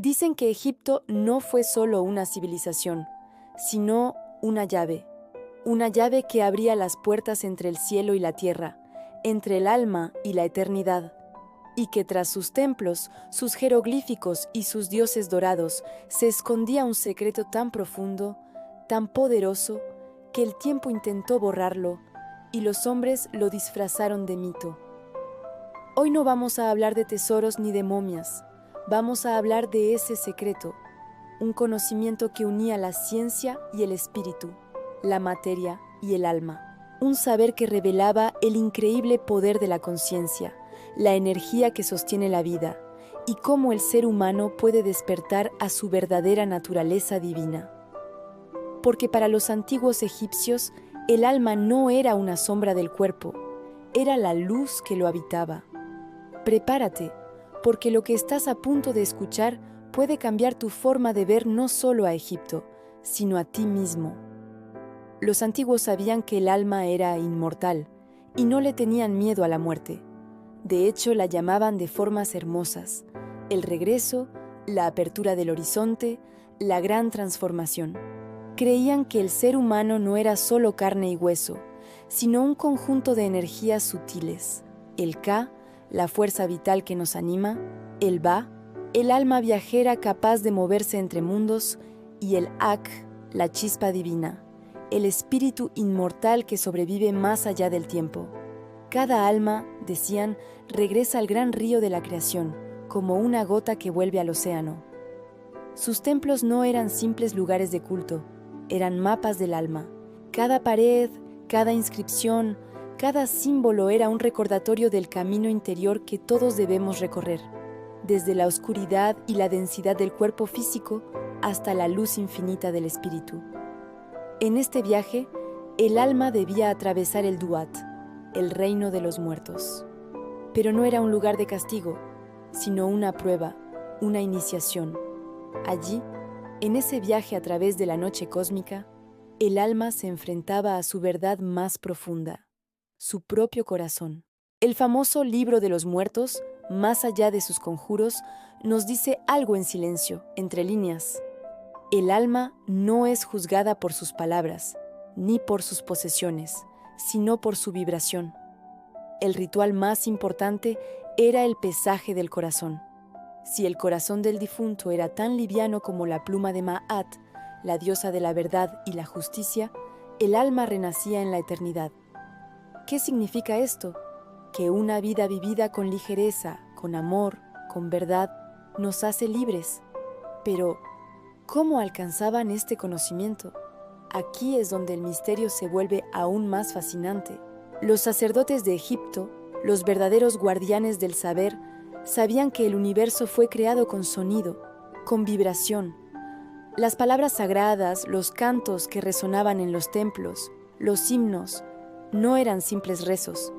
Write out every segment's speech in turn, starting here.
Dicen que Egipto no fue solo una civilización, sino una llave que abría las puertas entre el cielo y la tierra, entre el alma y la eternidad, y que tras sus templos, sus jeroglíficos y sus dioses dorados se escondía un secreto tan profundo, tan poderoso, que el tiempo intentó borrarlo y los hombres lo disfrazaron de mito. Hoy no vamos a hablar de tesoros ni de momias, vamos a hablar de ese secreto, un conocimiento que unía la ciencia y el espíritu, la materia y el alma, un saber que revelaba el increíble poder de la conciencia, la energía que sostiene la vida y cómo el ser humano puede despertar a su verdadera naturaleza divina. Porque para los antiguos egipcios, el alma no era una sombra del cuerpo, era la luz que lo habitaba. Prepárate, porque lo que estás a punto de escuchar puede cambiar tu forma de ver no solo a Egipto, sino a ti mismo. Los antiguos sabían que el alma era inmortal y no le tenían miedo a la muerte. De hecho, la llamaban de formas hermosas: el regreso, la apertura del horizonte, la gran transformación. Creían que el ser humano no era solo carne y hueso, sino un conjunto de energías sutiles: el Ka, la fuerza vital que nos anima; el Ba, el alma viajera capaz de moverse entre mundos; y el Ak, la chispa divina, el espíritu inmortal que sobrevive más allá del tiempo. Cada alma, decían, regresa al gran río de la creación, como una gota que vuelve al océano. Sus templos no eran simples lugares de culto, eran mapas del alma. Cada pared, cada inscripción, cada símbolo era un recordatorio del camino interior que todos debemos recorrer, desde la oscuridad y la densidad del cuerpo físico hasta la luz infinita del espíritu. En este viaje, el alma debía atravesar el Duat, el reino de los muertos. Pero no era un lugar de castigo, sino una prueba, una iniciación. Allí, en ese viaje a través de la noche cósmica, el alma se enfrentaba a su verdad más profunda, su propio corazón. El famoso Libro de los Muertos, más allá de sus conjuros, nos dice algo en silencio, entre líneas. El alma no es juzgada por sus palabras, ni por sus posesiones, sino por su vibración. El ritual más importante era el pesaje del corazón. Si el corazón del difunto era tan liviano como la pluma de Ma'at, la diosa de la verdad y la justicia, el alma renacía en la eternidad. ¿Qué significa esto? Que una vida vivida con ligereza, con amor, con verdad, nos hace libres. Pero, ¿cómo alcanzaban este conocimiento? Aquí es donde el misterio se vuelve aún más fascinante. Los sacerdotes de Egipto, los verdaderos guardianes del saber, sabían que el universo fue creado con sonido, con vibración. Las palabras sagradas, los cantos que resonaban en los templos, los himnos, no eran simples rezos,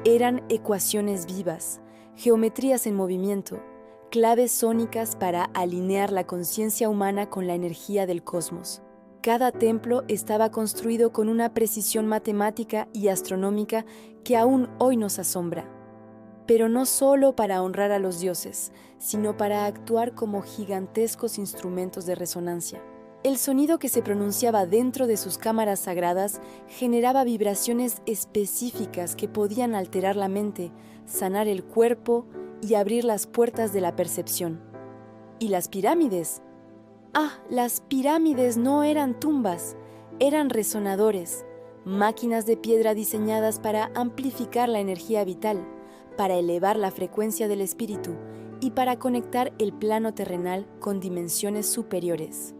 eran ecuaciones vivas, geometrías en movimiento, claves sónicas para alinear la conciencia humana con la energía del cosmos. Cada templo estaba construido con una precisión matemática y astronómica que aún hoy nos asombra. Pero no solo para honrar a los dioses, sino para actuar como gigantescos instrumentos de resonancia. El sonido que se pronunciaba dentro de sus cámaras sagradas generaba vibraciones específicas que podían alterar la mente, sanar el cuerpo y abrir las puertas de la percepción. ¿Y las pirámides? Las pirámides no eran tumbas, eran resonadores, máquinas de piedra diseñadas para amplificar la energía vital, para elevar la frecuencia del espíritu y para conectar el plano terrenal con dimensiones superiores.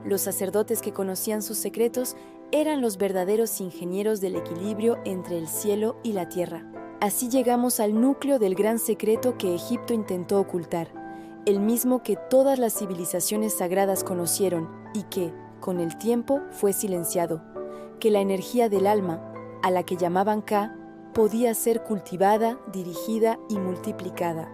Los sacerdotes que conocían sus secretos eran los verdaderos ingenieros del equilibrio entre el cielo y la tierra. Así llegamos al núcleo del gran secreto que Egipto intentó ocultar, el mismo que todas las civilizaciones sagradas conocieron y que, con el tiempo, fue silenciado, que la energía del alma, a la que llamaban Ka, podía ser cultivada, dirigida y multiplicada.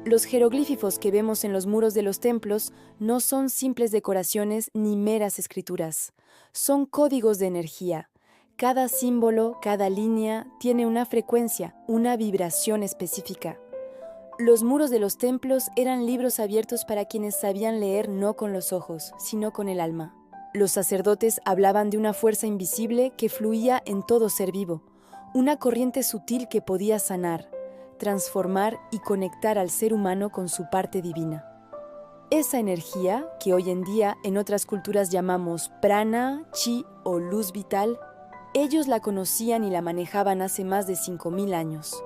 Los jeroglíficos que vemos en los muros de los templos no son simples decoraciones ni meras escrituras, son códigos de energía. Cada símbolo, cada línea, tiene una frecuencia, una vibración específica. Los muros de los templos eran libros abiertos para quienes sabían leer no con los ojos, sino con el alma. Los sacerdotes hablaban de una fuerza invisible que fluía en todo ser vivo, una corriente sutil que podía sanar, transformar y conectar al ser humano con su parte divina. Esa energía, que hoy en día en otras culturas llamamos prana, chi o luz vital, ellos la conocían y la manejaban hace más de 5000 años.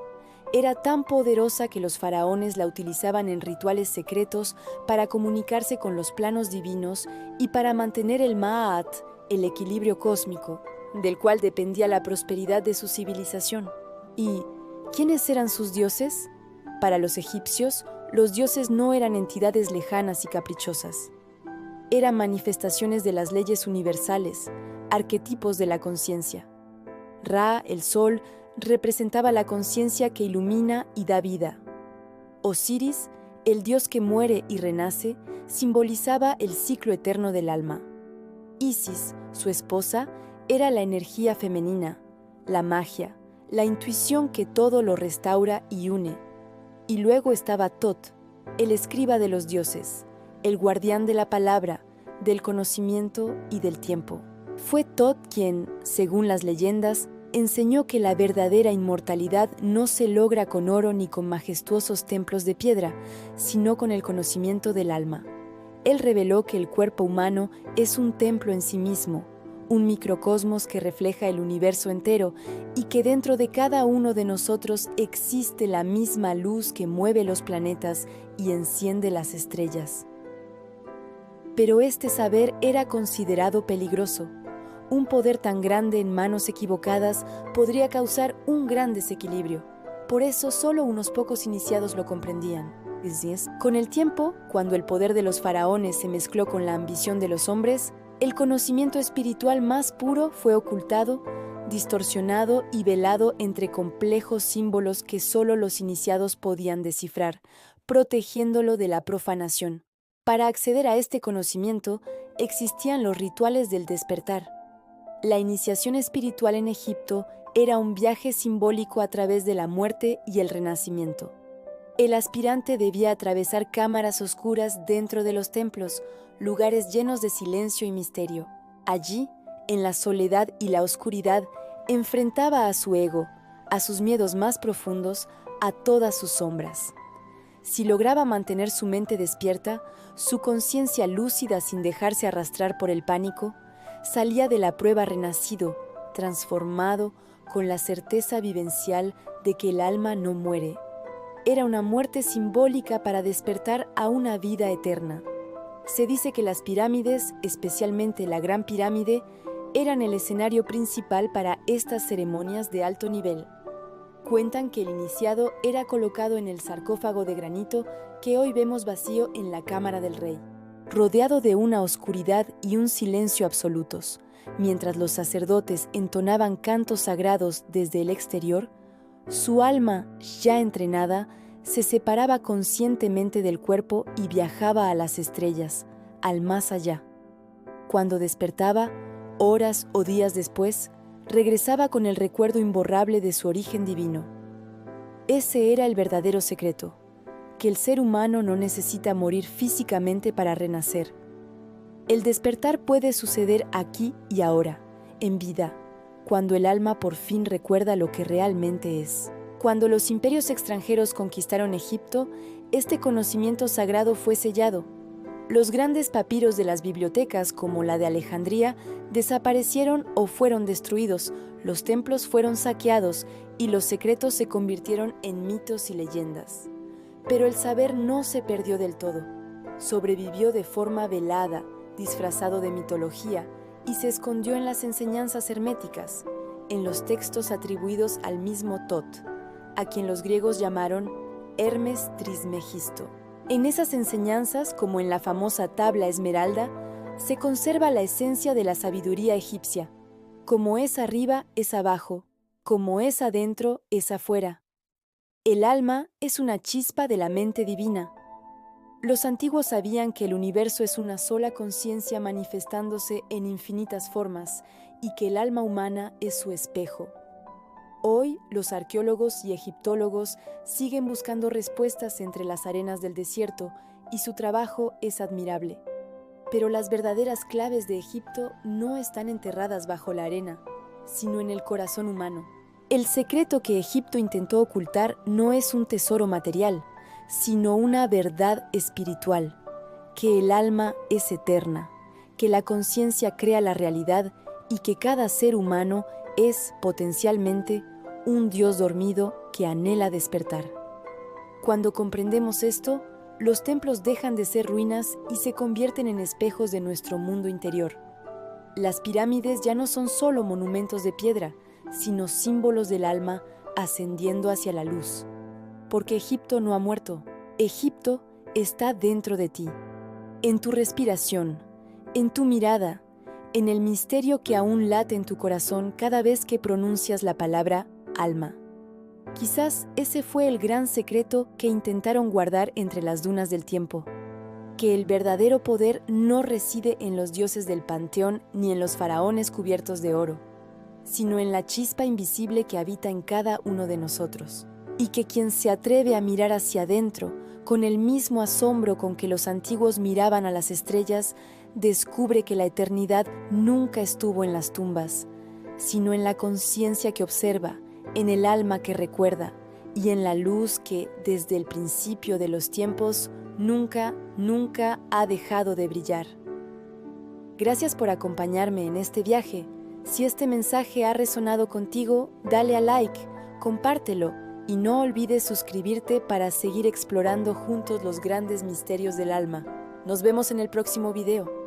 Era tan poderosa que los faraones la utilizaban en rituales secretos para comunicarse con los planos divinos y para mantener el Ma'at, el equilibrio cósmico, del cual dependía la prosperidad de su civilización. ¿Y quiénes eran sus dioses? Para los egipcios, los dioses no eran entidades lejanas y caprichosas. Eran manifestaciones de las leyes universales, arquetipos de la conciencia. Ra, el sol, representaba la conciencia que ilumina y da vida. Osiris, el dios que muere y renace, simbolizaba el ciclo eterno del alma. Isis, su esposa, era la energía femenina, la magia, la intuición que todo lo restaura y une. Y luego estaba Tot, el escriba de los dioses, el guardián de la palabra, del conocimiento y del tiempo. Fue Tot quien, según las leyendas, enseñó que la verdadera inmortalidad no se logra con oro ni con majestuosos templos de piedra, sino con el conocimiento del alma. Él reveló que el cuerpo humano es un templo en sí mismo, un microcosmos que refleja el universo entero y que dentro de cada uno de nosotros existe la misma luz que mueve los planetas y enciende las estrellas. Pero este saber era considerado peligroso. Un poder tan grande en manos equivocadas podría causar un gran desequilibrio. Por eso solo unos pocos iniciados lo comprendían. Con el tiempo, cuando el poder de los faraones se mezcló con la ambición de los hombres, el conocimiento espiritual más puro fue ocultado, distorsionado y velado entre complejos símbolos que solo los iniciados podían descifrar, protegiéndolo de la profanación. Para acceder a este conocimiento, existían los rituales del despertar. La iniciación espiritual en Egipto era un viaje simbólico a través de la muerte y el renacimiento. El aspirante debía atravesar cámaras oscuras dentro de los templos, lugares llenos de silencio y misterio. Allí, en la soledad y la oscuridad, enfrentaba a su ego, a sus miedos más profundos, a todas sus sombras. Si lograba mantener su mente despierta, su conciencia lúcida sin dejarse arrastrar por el pánico, salía de la prueba renacido, transformado, con la certeza vivencial de que el alma no muere. Era una muerte simbólica para despertar a una vida eterna. Se dice que las pirámides, especialmente la Gran Pirámide, eran el escenario principal para estas ceremonias de alto nivel. Cuentan que el iniciado era colocado en el sarcófago de granito que hoy vemos vacío en la cámara del rey, rodeado de una oscuridad y un silencio absolutos. Mientras los sacerdotes entonaban cantos sagrados desde el exterior, su alma, ya entrenada, se separaba conscientemente del cuerpo y viajaba a las estrellas, al más allá. Cuando despertaba, horas o días después, regresaba con el recuerdo imborrable de su origen divino. Ese era el verdadero secreto, que el ser humano no necesita morir físicamente para renacer. El despertar puede suceder aquí y ahora, en vida, cuando el alma por fin recuerda lo que realmente es. Cuando los imperios extranjeros conquistaron Egipto, este conocimiento sagrado fue sellado. Los grandes papiros de las bibliotecas, como la de Alejandría, desaparecieron o fueron destruidos, los templos fueron saqueados y los secretos se convirtieron en mitos y leyendas. Pero el saber no se perdió del todo. Sobrevivió de forma velada, disfrazado de mitología, y se escondió en las enseñanzas herméticas, en los textos atribuidos al mismo Tot, a quien los griegos llamaron Hermes Trismegisto. En esas enseñanzas, como en la famosa tabla esmeralda, se conserva la esencia de la sabiduría egipcia. Como es arriba, es abajo, como es adentro, es afuera. El alma es una chispa de la mente divina. Los antiguos sabían que el universo es una sola conciencia manifestándose en infinitas formas y que el alma humana es su espejo. Hoy, los arqueólogos y egiptólogos siguen buscando respuestas entre las arenas del desierto y su trabajo es admirable. Pero las verdaderas claves de Egipto no están enterradas bajo la arena, sino en el corazón humano. El secreto que Egipto intentó ocultar no es un tesoro material, sino una verdad espiritual, que el alma es eterna, que la conciencia crea la realidad y que cada ser humano es potencialmente un Dios dormido que anhela despertar. Cuando comprendemos esto, los templos dejan de ser ruinas y se convierten en espejos de nuestro mundo interior. Las pirámides ya no son solo monumentos de piedra, sino símbolos del alma ascendiendo hacia la luz. Porque Egipto no ha muerto, Egipto está dentro de ti, en tu respiración, en tu mirada, en el misterio que aún late en tu corazón cada vez que pronuncias la palabra alma. Quizás ese fue el gran secreto que intentaron guardar entre las dunas del tiempo, que el verdadero poder no reside en los dioses del panteón ni en los faraones cubiertos de oro, sino en la chispa invisible que habita en cada uno de nosotros, y que quien se atreve a mirar hacia adentro, con el mismo asombro con que los antiguos miraban a las estrellas, descubre que la eternidad nunca estuvo en las tumbas, sino en la conciencia que observa, en el alma que recuerda y en la luz que, desde el principio de los tiempos, nunca ha dejado de brillar. Gracias por acompañarme en este viaje. Si este mensaje ha resonado contigo, dale a like, compártelo y no olvides suscribirte para seguir explorando juntos los grandes misterios del alma. Nos vemos en el próximo video.